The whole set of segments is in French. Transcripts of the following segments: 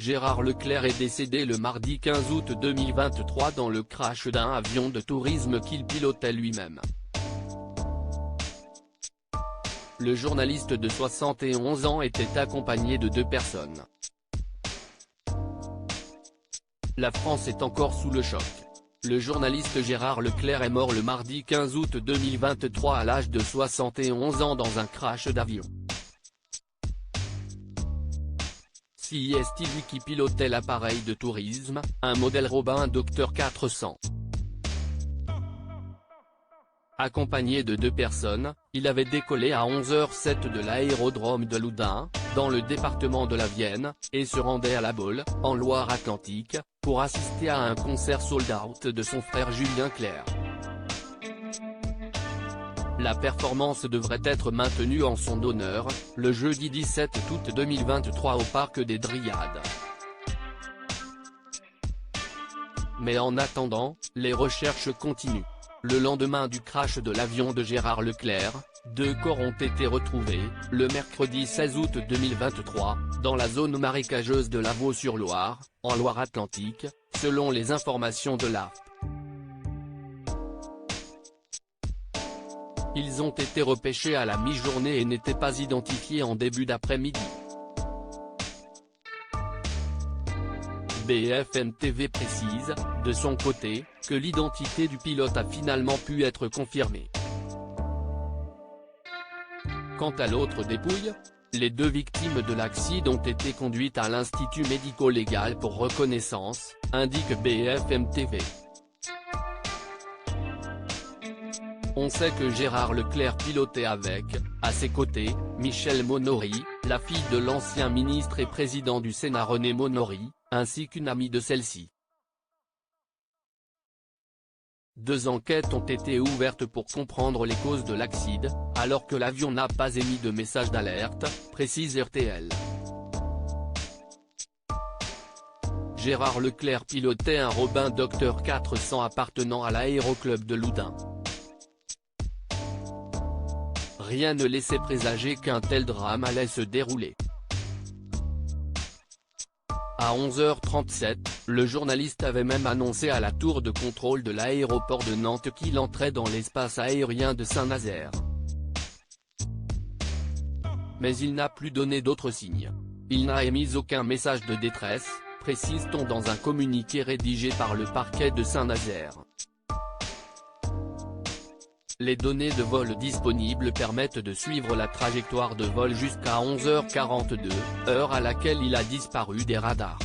Gérard Leclerc est décédé le mardi 15 août 2023 dans le crash d'un avion de tourisme qu'il pilotait lui-même. Le journaliste de 71 ans était accompagné de 2 personnes. La France est encore sous le choc. Le journaliste Gérard Leclerc est mort le mardi 15 août 2023 à l'âge de 71 ans dans un crash d'avion. CIS TV qui pilotait l'appareil de tourisme, un modèle Robin Docteur 400. Accompagné de 2 personnes, il avait décollé à 11h07 de l'aérodrome de Loudun, dans le département de la Vienne, et se rendait à La Baule, en Loire-Atlantique, pour assister à un concert sold-out de son frère Julien Clerc. La performance devrait être maintenue en son honneur, le jeudi 17 août 2023 au parc des Dryades. Mais en attendant, les recherches continuent. Le lendemain du crash de l'avion de Gérard Leclerc, 2 corps ont été retrouvés, le mercredi 16 août 2023, dans la zone marécageuse de Lavaux-sur-Loire, en Loire-Atlantique, selon les informations de l'AFP. Ils ont été repêchés à la mi-journée et n'étaient pas identifiés en début d'après-midi. BFM TV précise, de son côté, que l'identité du pilote a finalement pu être confirmée. Quant à l'autre dépouille, les 2 victimes de l'accident ont été conduites à l'Institut médico-légal pour reconnaissance, indique BFM TV. On sait que Gérard Leclerc pilotait avec, à ses côtés, Michèle Monory, la fille de l'ancien ministre et président du Sénat René Monory, ainsi qu'une amie de celle-ci. 2 enquêtes ont été ouvertes pour comprendre les causes de l'accident, alors que l'avion n'a pas émis de message d'alerte, précise RTL. Gérard Leclerc pilotait un Robin Docteur 400 appartenant à l'aéroclub de Loudun. Rien ne laissait présager qu'un tel drame allait se dérouler. À 11h37, le journaliste avait même annoncé à la tour de contrôle de l'aéroport de Nantes qu'il entrait dans l'espace aérien de Saint-Nazaire. Mais il n'a plus donné d'autres signes. Il n'a émis aucun message de détresse, précise-t-on dans un communiqué rédigé par le parquet de Saint-Nazaire. Les données de vol disponibles permettent de suivre la trajectoire de vol jusqu'à 11h42, heure à laquelle il a disparu des radars.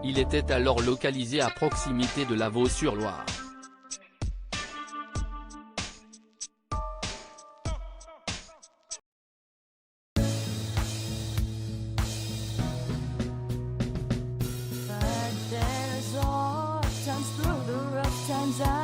Il était alors localisé à proximité de Lavaux-sur-Loire. Times